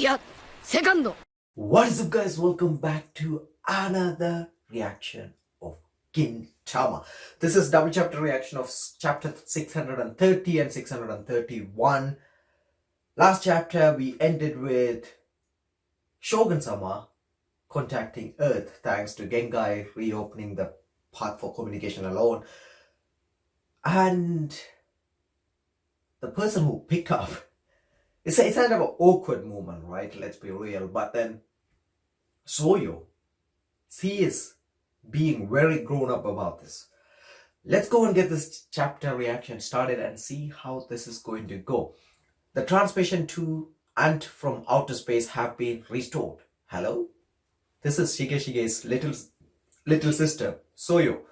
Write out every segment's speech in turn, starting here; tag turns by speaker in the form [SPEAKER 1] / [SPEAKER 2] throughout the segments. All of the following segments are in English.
[SPEAKER 1] What is up, guys? Welcome back to another reaction of Gintama. This is double chapter reaction of chapter 630 and 631. Last chapter we ended with Shogun-sama contacting Earth thanks to Gengai reopening the path for communication alone. And the person who picked up, it's kind of an awkward moment, right? Let's be real. But then Soyo, he is being very grown up about this. Let's go and get this chapter reaction started and see how this is going to go. The transmission to and from outer space have been restored. Hello? This is Shigeshige's little sister, Soyo.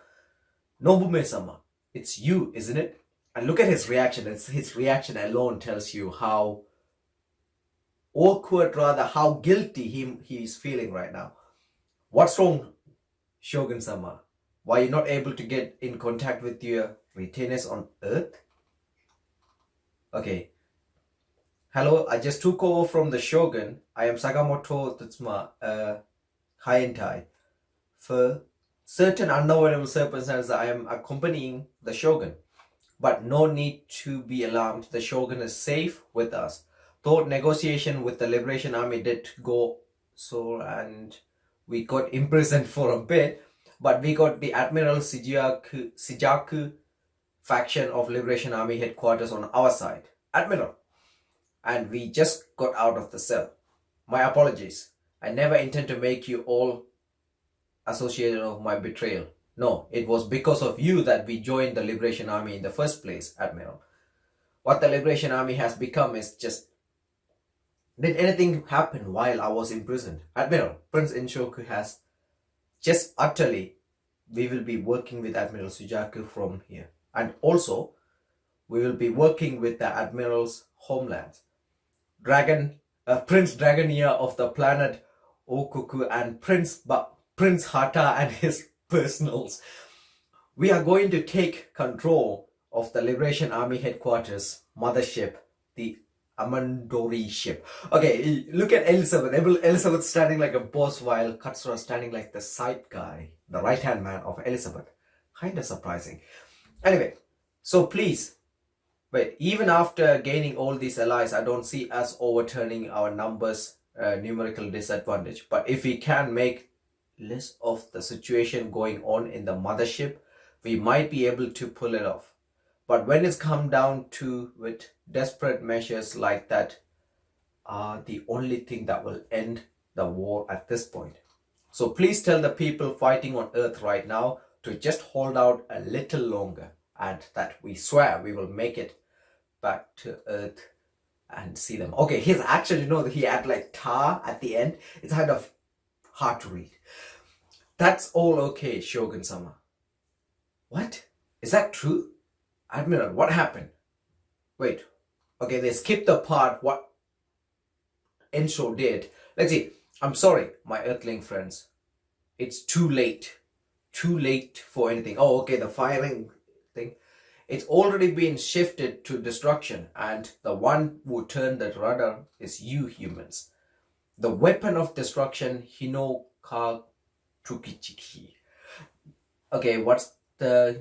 [SPEAKER 1] Nobume-sama, it's you, isn't it? And look at his reaction. His reaction alone tells you how awkward, rather how guilty he is feeling right now. What's wrong, Shogun-sama? Why are you not able to get in contact with your retainers on Earth? Okay. Hello, I just took over from the Shogun. I am Sakamoto Tsutsuma Hyentai. For certain unknowable circumstances, I am accompanying the Shogun. But no need to be alarmed. The Shogun is safe with us. Though negotiation with the Liberation Army did go so, and we got imprisoned for a bit, but we got the Admiral Shijaku faction of Liberation Army headquarters on our side. Admiral. And we just got out of the cell. My apologies. I never intend to make you all associated of my betrayal. No, it was because of you that we joined the Liberation Army in the first place, Admiral. What the Liberation Army has become is just... Did anything happen while I was imprisoned? Admiral, Prince Inshoku has just utterly... We will be working with Admiral Sujaku from here. And also, we will be working with the Admiral's homelands. Prince Dragonia of the planet Okuku and Prince Hata and his personals. We are going to take control of the Liberation Army headquarters, mothership, the Amandori ship. Okay, look at Elizabeth. Elizabeth standing like a boss while Katsura standing like the side guy, the right-hand man of Elizabeth. Kinda surprising. Anyway, so please, wait, even after gaining all these allies, I don't see us overturning our numbers numerical disadvantage. But if we can make less of the situation going on in the mothership, we might be able to pull it off. But when it's come down to with desperate measures like that are the only thing that will end the war at this point. So please tell the people fighting on Earth right now to just hold out a little longer, and that we swear we will make it back to Earth and see them. Okay, his actually, he had like tar at the end. It's kind of hard to read. That's all okay, Shogun-sama. What? Is that true? Admiral, what happened? Wait. Okay, they skipped the part what Ensho did. Let's see. I'm sorry, my Earthling friends. It's too late. Too late for anything. Oh, okay, the firing thing. It's already been shifted to destruction, and the one who turned the rudder is you humans. The weapon of destruction, Hinoka Tukichiki. Okay, what's the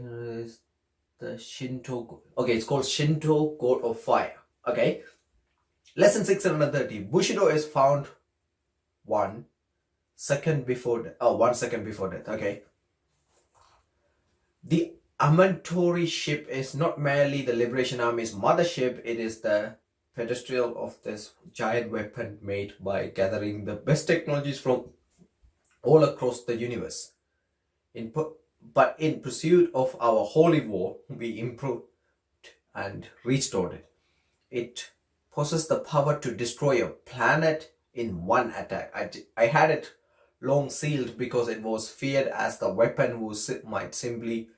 [SPEAKER 1] Shinto? Okay, it's called Shinto God of Fire. Okay, lesson 630. Bushido is found 1 second before death. Oh, 1 second before death. Okay. The Amantori ship is not merely the Liberation Army's mothership. It is the pedestal of this giant weapon made by gathering the best technologies from all across the universe. But in pursuit of our holy war, we improved and restored it. It possesses the power to destroy a planet in one attack. I had it long sealed because it was feared as the weapon might simply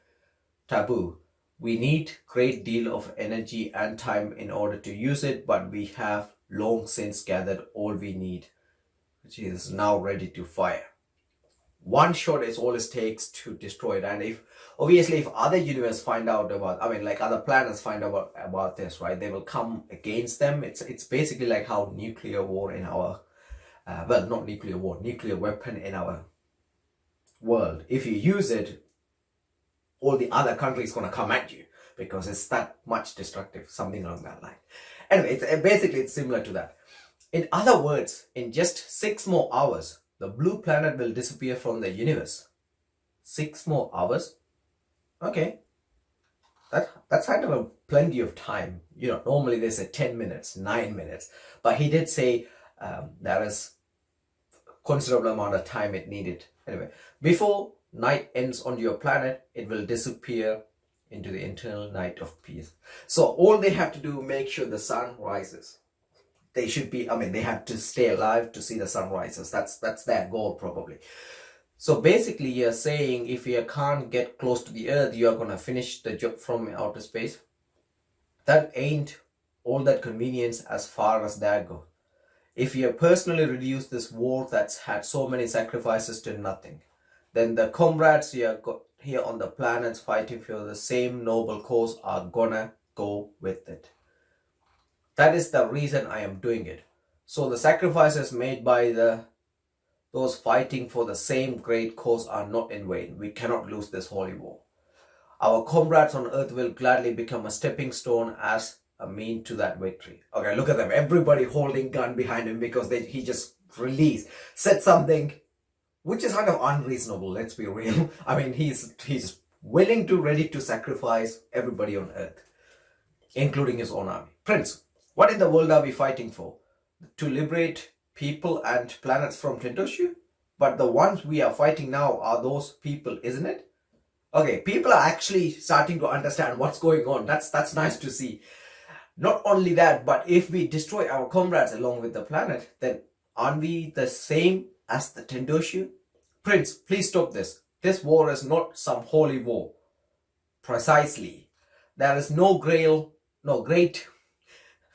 [SPEAKER 1] taboo. We need great deal of energy and time in order to use it, but we have long since gathered all we need, which is now ready to fire. One shot is all it takes to destroy it. And if obviously if other universe find out about, I mean, like other planets find out about this, right, they will come against them. It's basically like how nuclear war in our well, not nuclear war, nuclear weapon in our world, if you use it, all the other countries gonna come at you because it's that much destructive, something along that line. Anyway, basically it's similar to that. In other words, in just 6 more hours, the blue planet will disappear from the universe. 6 more hours? Okay. That's kind of a plenty of time. You know, normally they say 10 minutes, 9 minutes. But he did say there is considerable amount of time it needed. Anyway, before night ends on your planet, it will disappear into the eternal night of peace. So all they have to do, make sure the sun rises. They should be, I mean, they have to stay alive to see the sun rises. That's their goal probably. So basically you're saying if you can't get close to the earth, you're gonna finish the job from outer space. That ain't all that convenience as far as that goes. If you personally reduce this war that's had so many sacrifices to nothing, then the comrades you got here on the planets fighting for the same noble cause are gonna go with it. That is the reason I am doing it. So the sacrifices made by those fighting for the same great cause are not in vain. We cannot lose this holy war. Our comrades on earth will gladly become a stepping stone as a mean to that victory. Okay, look at them. Everybody holding gun behind him because he just said something which is kind of unreasonable, let's be real. I mean, he's ready to sacrifice everybody on earth, including his own army. Prince, what in the world are we fighting for? To liberate people and planets from Tendoshu? But the ones we are fighting now are those people, isn't it? Okay, people are actually starting to understand what's going on. That's nice to see. Not only that, but if we destroy our comrades along with the planet, then aren't we the same as the Tendoshu? Prince, please stop this. This war is not some holy war. Precisely. There is no great.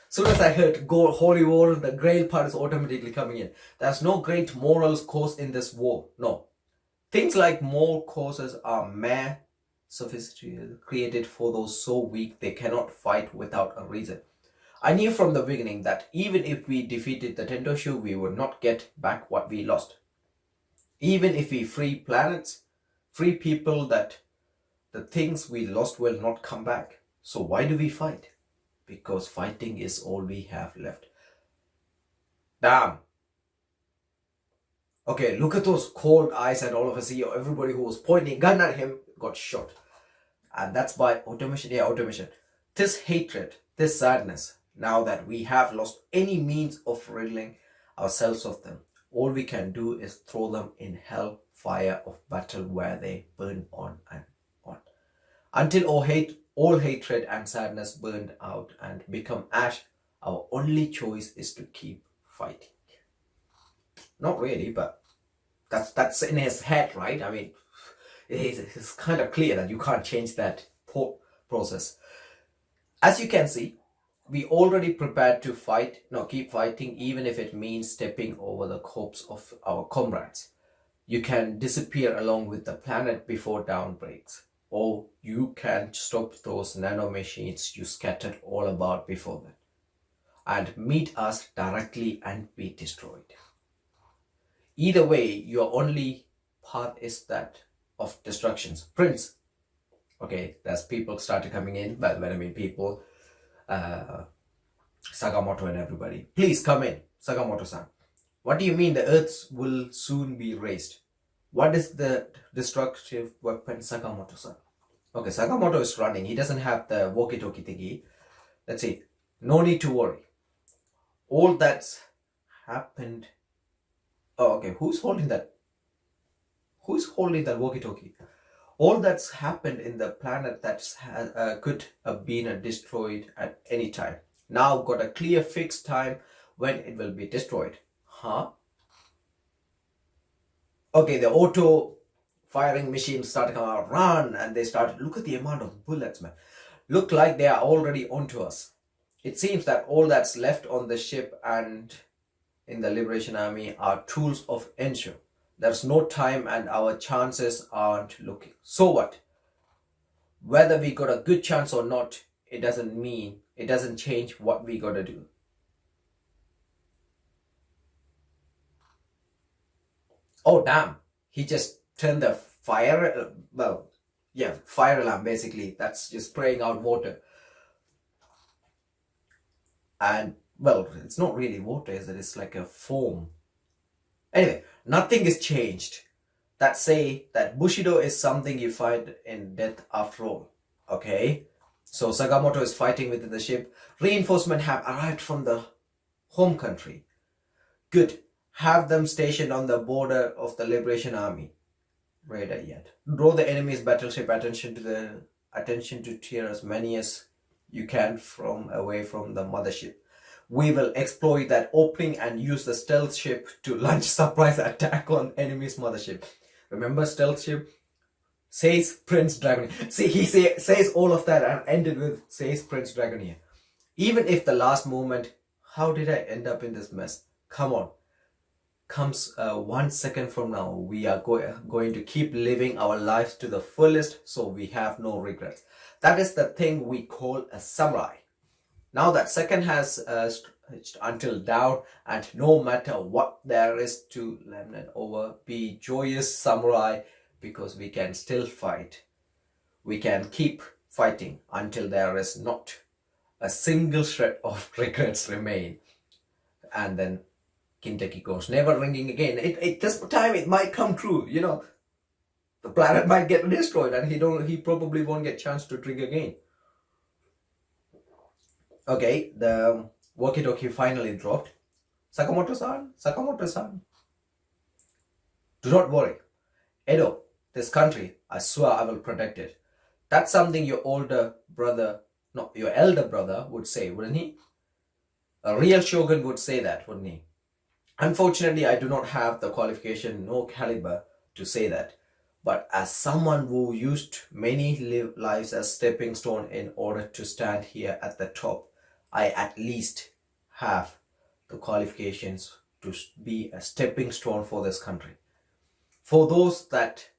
[SPEAKER 1] Soon as I heard holy war, the grail part is automatically coming in. There's no great morals cause in this war. No. Things like moral causes are mere sophisticated, created for those so weak they cannot fight without a reason. I knew from the beginning that even if we defeated the Tendoshu, we would not get back what we lost. Even if we free planets, free people, that the things we lost will not come back. So why do we fight? Because fighting is all we have left. Damn. Okay, look at those cold eyes, and all of us here, everybody who was pointing gun at him got shot. And that's by automation. Yeah, automation. This hatred, this sadness, now that we have lost any means of ridding ourselves of them, all we can do is throw them in hell fire of battle where they burn on and on. Until all hatred and sadness burned out and become ash, our only choice is to keep fighting. Not really, but that's in his head, right? I mean, it's kind of clear that you can't change that process. As you can see, we already prepared to keep fighting, even if it means stepping over the corpse of our comrades. You can disappear along with the planet before dawn breaks, or you can stop those nanomachines you scattered all about before that, and meet us directly and be destroyed. Either way, your only path is that of destructions. Prince. Okay, there's people started coming in, but when I mean people, Sakamoto and everybody. Please come in, Sakamoto-san. What do you mean the earths will soon be raised? What is the destructive weapon, Sakamoto-san? Okay, Sakamoto is running. He doesn't have the walkie-talkie thingy. Let's see. No need to worry. All that's happened. Oh, okay. Who's holding that? Who's holding that walkie-talkie? All that's happened in the planet that could have been destroyed at any time. Now got a clear fixed time when it will be destroyed. Huh? Okay, the auto firing machines started coming out, run, and they started, look at the amount of bullets, man. Look like they are already onto us. It seems that all that's left on the ship and in the Liberation Army are tools of ensure. There's no time and our chances aren't looking. So what? Whether we got a good chance or not, it doesn't change what we gotta do. Oh damn, he just turned the fire, well, yeah, fire alarm basically. That's just spraying out water. And well, it's not really water, is it? It's like a foam. Anyway, nothing is changed. That say that Bushido is something you find in death after all. Okay? So Sakamoto is fighting within the ship. Reinforcements have arrived from the home country. Good. Have them stationed on the border of the Liberation Army. Radar yet. Draw the enemy's battleship attention to tear as many as you can from away from the mothership. We will exploit that opening and use the stealth ship to launch surprise attack on enemy's mothership. Remember stealth ship? Says Prince Dragoneer. See, says all of that and ended with says Prince Dragoneer. Even if the last moment, how did I end up in this mess? Come on. Comes 1 second from now, we are going to keep living our lives to the fullest, so we have no regrets. That is the thing we call a samurai. Now that second has stretched until down, and no matter what there is to lament over, be joyous samurai, because we can still fight. We can keep fighting until there is not a single shred of regrets remain. And then Kinteki goes, never ringing again. This time it might come true, you know. The planet might get destroyed and he probably won't get a chance to drink again. Okay, the walkie-talkie finally dropped. Sakamoto-san. Do not worry. Edo, this country, I swear I will protect it. That's something your elder brother would say, wouldn't he? A real shogun would say that, wouldn't he? Unfortunately, I do not have the qualification nor caliber to say that. But as someone who used many lives as stepping stone in order to stand here at the top, I at least have the qualifications to be a stepping stone for this country. For those that,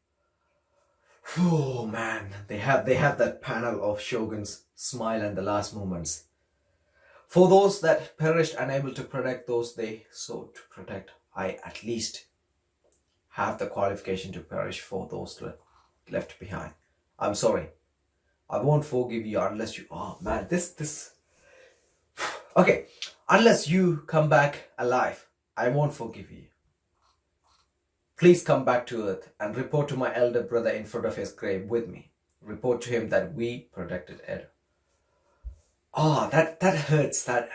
[SPEAKER 1] oh man, they have that panel of shoguns smile in the last moments. For those that perished unable to protect those they sought to protect, I at least have the qualification to perish for those left behind. I'm sorry. I won't forgive you unless you... Oh man, this... Okay, unless you come back alive, I won't forgive you. Please come back to Earth and report to my elder brother in front of his grave with me. Report to him that we protected Ed. Oh, that hurts. That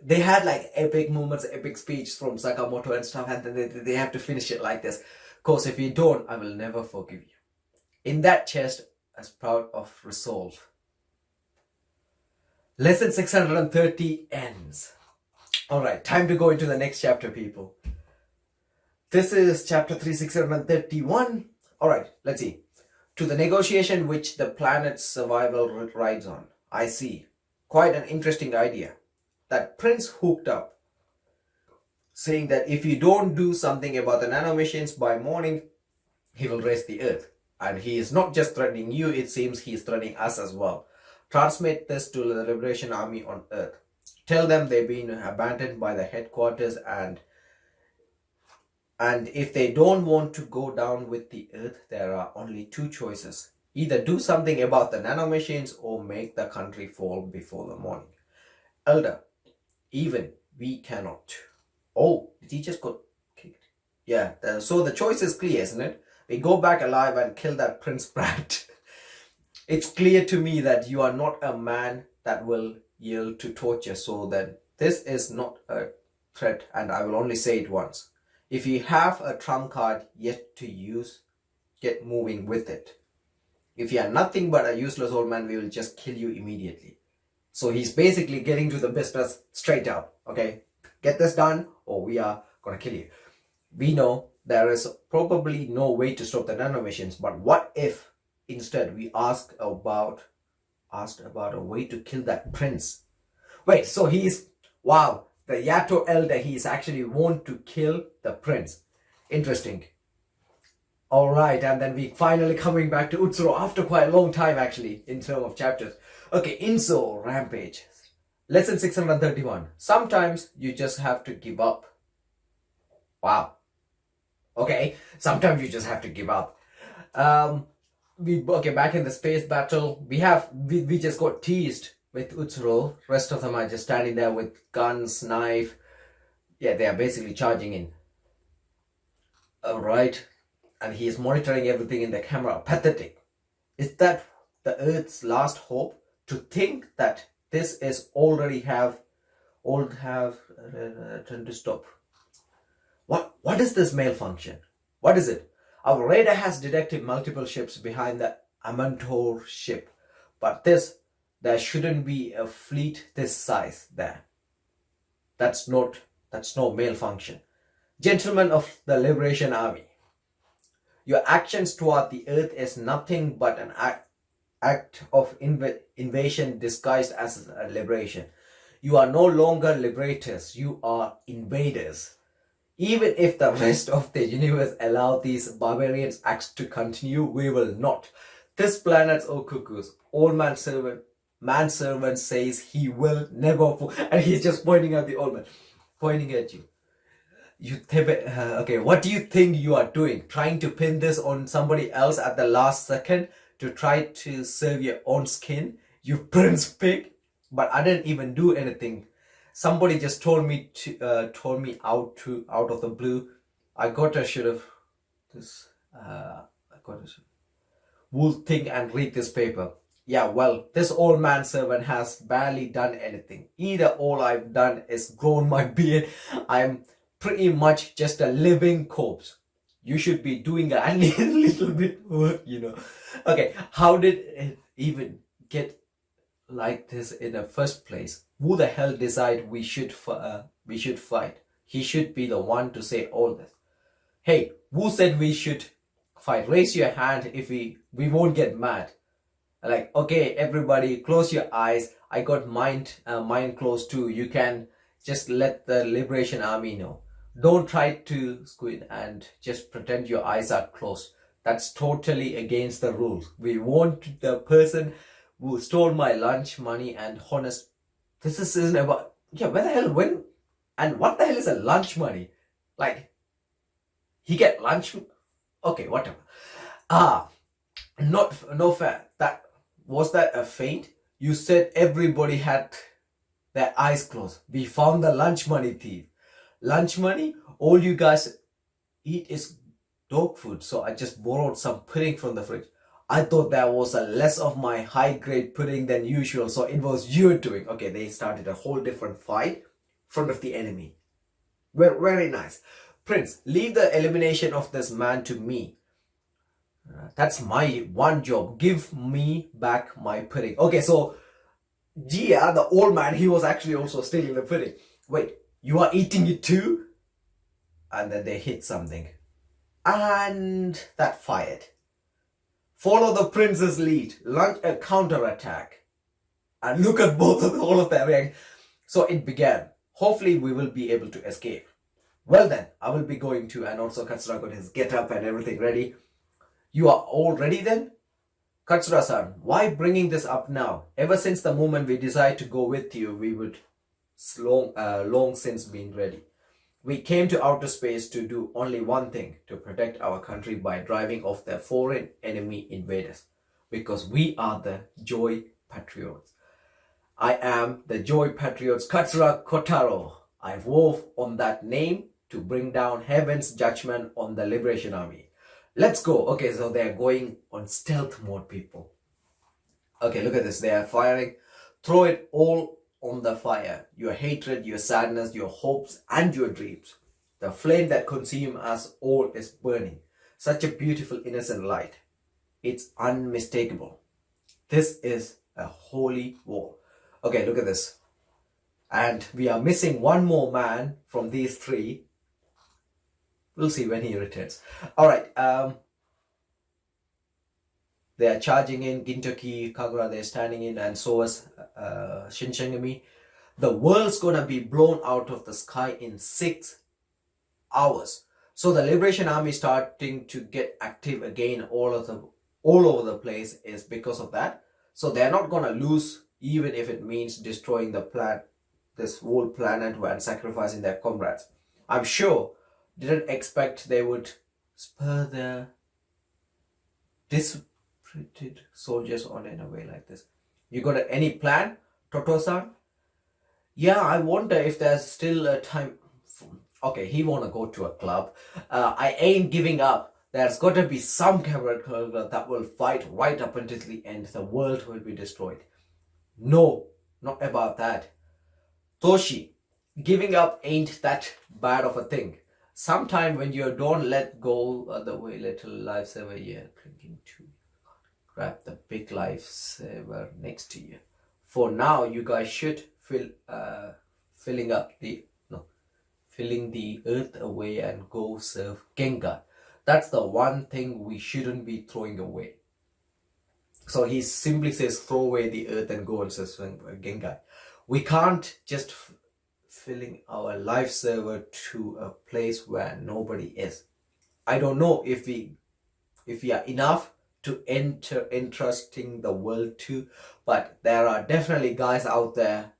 [SPEAKER 1] they had like epic moments, epic speech from Sakamoto and stuff, and then they have to finish it like this. Of course, if you don't, I will never forgive you. In that chest, as proud of resolve. Lesson 630 ends. Alright, time to go into the next chapter, people. This is chapter 3631. Alright, let's see. To the negotiation which the planet's survival rides on. I see. Quite an interesting idea. That Prince hooked up, saying that if you don't do something about the nanomachines by morning, he will raise the Earth. And he is not just threatening you, it seems he is threatening us as well. Transmit this to the Liberation Army on Earth. Tell them they've been abandoned by the headquarters and if they don't want to go down with the Earth, there are only two choices. Either do something about the nanomachines or make the country fall before the morning. Elder, even we cannot. Oh, did he just got kicked? Yeah, so the choice is clear, isn't it? We go back alive and kill that Prince Brat. It's clear to me that you are not a man that will yield to torture, so that this is not a threat, and I will only say it once. If you have a trump card yet to use, get moving with it. If you are nothing but a useless old man, we will just kill you immediately. So he's basically getting to the business straight up, okay? Get this done or we are gonna kill you. We know there is probably no way to stop the nanomachines, but what if instead we asked about a way to kill that prince? Wait, so wow, The Yato elder, he is actually want to kill the prince. Interesting. All right, and then we finally coming back to Utsuro after quite a long time actually in terms of chapters. Okay, Inso Rampage. Lesson 631. Sometimes you just have to give up. Wow. Okay, sometimes you just have to give up. Back in the space battle, we just got teased with Utsuro. Rest of them are just standing there with guns, knife. Yeah, they are basically charging in. All right. And he is monitoring everything in the camera. Pathetic. Is that the Earth's last hope? To think that this is already have trying to stop. What is this malfunction? What is it? Our radar has detected multiple ships behind the Amantor ship, but there shouldn't be a fleet this size there. That's no malfunction. Gentlemen of the Liberation Army, your actions toward the Earth is nothing but an act of invasion disguised as a liberation. You are no longer liberators, you are invaders. Even if the rest of the universe allow these barbarians' acts to continue, we will not. This planet's Okuku's old manservant says he will never fall. And he's just pointing at the old man, pointing at you. Okay, what do you think you are doing? Trying to pin this on somebody else at the last second to try to save your own skin? You prince pig. But I didn't even do anything. Somebody just told me out of the blue. I got a should have this. I got a wool thing and read this paper. Yeah, well, this old manservant has barely done anything. Either all I've done is grown my beard. I'm pretty much just a living corpse. You should be doing a little bit work, you know. Okay, how did it even get like this in the first place? Who the hell decide we should fight? He should be the one to say all this. Hey, who said we should fight? Raise your hand if we won't get mad. Like, okay, everybody, close your eyes. I got mine closed too. You can just let the Liberation Army know. Don't try to squint and just pretend your eyes are closed. That's totally against the rules. We want the person who stole my lunch money and honest. This isn't about, yeah, where the hell, when, and what the hell is a lunch money? Like, he get lunch? Okay, whatever. No fair. Was that a feint? You said everybody had their eyes closed. We found the lunch money thief. Lunch money? All you guys eat is dog food, so I just borrowed some pudding from the fridge. I thought there was a less of my high-grade pudding than usual, so it was your doing. Okay, they started a whole different fight in front of the enemy. Very nice. Prince, leave the elimination of this man to me. That's my one job. Give me back my pudding. Okay, so Gia, the old man, he was actually also stealing the pudding. Wait, you are eating it too? And then they hit something. And that fired. Follow the prince's lead. Launch a counterattack. And look at all of them. So it began. Hopefully we will be able to escape. Well then, I will be going to, and also Katsura got his get up and everything ready. You are all ready then? Katsura-san, why bringing this up now? Ever since the moment we decided to go with you, we would long since been ready. We came to outer space to do only one thing, to protect our country by driving off the foreign enemy invaders. Because we are the Joy Patriots. I am the Joy Patriots Katsura Kotaro. I wove on that name to bring down heaven's judgment on the Liberation Army. Let's go. Okay, so they're going on stealth mode, people. Okay, look at this. They are firing. Throw it all on the fire. Your hatred, your sadness, your hopes, and your dreams. The flame that consumes us all is burning. Such a beautiful, innocent light. It's unmistakable. This is a holy war. Okay, look at this. And we are missing one more man from these three. We'll see when he returns. Alright, they are charging in. Gintoki, Kagura, they're standing in, and so is Shinsengumi. The world's gonna be blown out of the sky in 6 hours. So the Liberation Army starting to get active again all over the place is because of that. So they're not gonna lose, even if it means destroying this whole planet and sacrificing their comrades. I'm sure didn't expect they would spur their dispirited soldiers on in a way like this. You got any plan, Toto-san? Yeah, I wonder if there's still a time. Okay, he wanna go to a club. I ain't giving up. There's got to be some character that will fight right up until the end. The world will be destroyed. No, not about that. Toshi, giving up ain't that bad of a thing. Sometime when you don't let go of the way little lifesaver you're clinging to, grab the big lifesaver next to you. For now, you guys should filling the earth away and go serve Gengar. That's the one thing we shouldn't be throwing away. So he simply says throw away the earth and go and serve Gengar. We can't just filling our life server to a place where nobody is. I don't know if we are enough to entrusting the world to, but there are definitely guys out there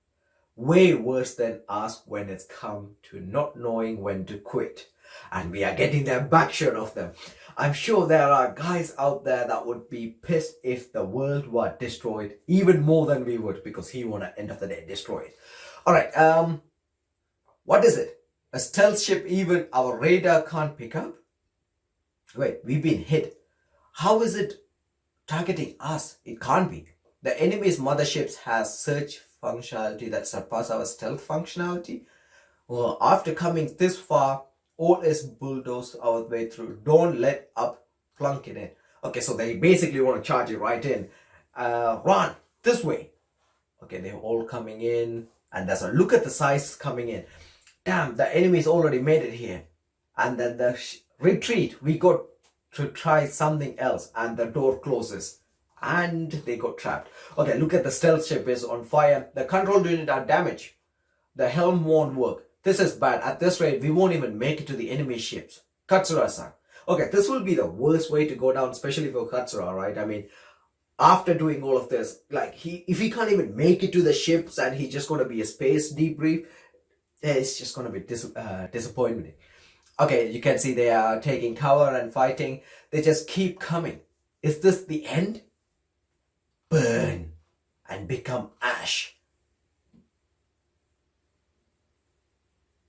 [SPEAKER 1] way worse than us when it's come to not knowing when to quit. And we are getting their backshot of them. I'm sure there are guys out there that would be pissed if the world were destroyed even more than we would, because he wanna end of the day destroy it. Alright, what is it? A stealth ship even our radar can't pick up? Wait, we've been hit. How is it targeting us? It can't be. The enemy's motherships has search functionality that surpass our stealth functionality. Well, after coming this far, all is bulldoze our way through. Don't let up plunk in it. Okay, so they basically want to charge it right in. Run this way. Okay, they're all coming in, and there's a look at the size coming in. Damn, the enemy's already made it here. And then the retreat. We got to try something else, and the door closes. And they got trapped. Okay, look at the stealth ship is on fire. The control unit are damaged. The helm won't work. This is bad. At this rate, we won't even make it to the enemy ships. Katsura-san. Okay, this will be the worst way to go down, especially for Katsura, right? I mean, after doing all of this, like, if he can't even make it to the ships and he's just going to be a space debrief, it's just going to be disappointing. Okay, you can see they are taking cover and fighting. They just keep coming. Is this the end? Burn and become ash.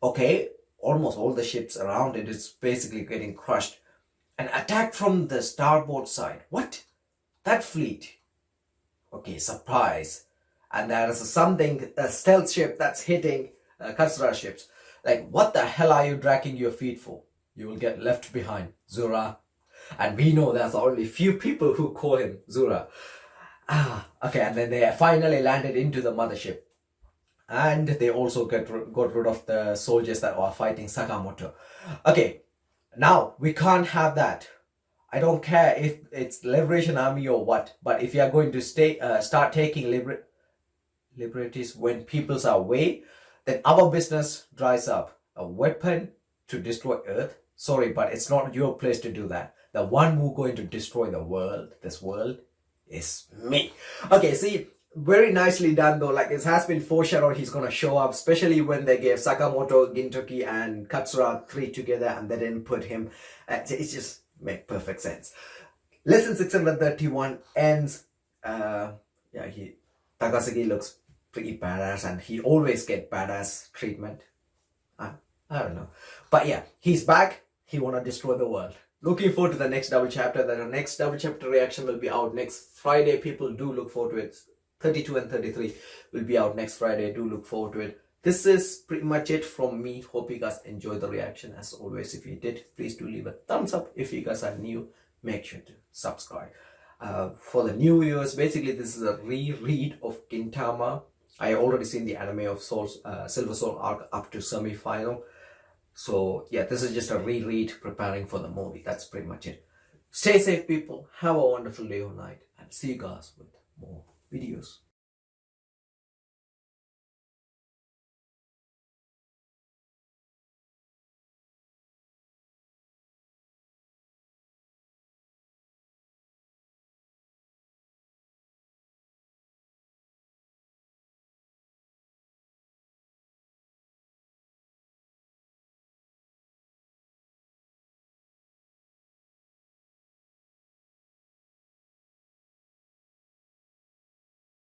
[SPEAKER 1] Okay, almost all the ships around it is basically getting crushed. An attack from the starboard side. What? That fleet. Okay, surprise. And there is a stealth ship that's hitting Katsura ships. Like, what the hell are you dragging your feet for? You will get left behind, Zura. And we know there's only few people who call him Zura. Okay, and then they finally landed into the mothership. And they also got rid of the soldiers that were fighting Sakamoto. Okay, now we can't have that. I don't care if it's Liberation Army or what, but if you are going to start taking liberties when peoples are away, then our business dries up. A weapon to destroy Earth? Sorry, but it's not your place to do that. The one who's going to destroy this world, is me. Okay, see, very nicely done though. Like, it has been foreshadowed he's gonna show up, especially when they gave Sakamoto, Gintoki and Katsura 3 together and they didn't put him. It just make perfect sense. Lesson 631 ends. Takasugi looks pretty badass and he always get badass treatment. I don't know. But yeah, he's back. He wanna destroy the world. Looking forward to the next double chapter. The next double chapter reaction will be out next Friday. People do look forward to it. 32 and 33 will be out next Friday. Do look forward to it. This is pretty much it from me. Hope you guys enjoyed the reaction. As always, if you did, please do leave a thumbs up. If you guys are new, make sure to subscribe. For the new viewers, basically this is a reread of Gintama. I already seen the anime of Silver Soul arc up to semi-final. So yeah, this is just a reread preparing for the movie. That's pretty much it. Stay safe, people. Have a wonderful day or night. And see you guys with more videos.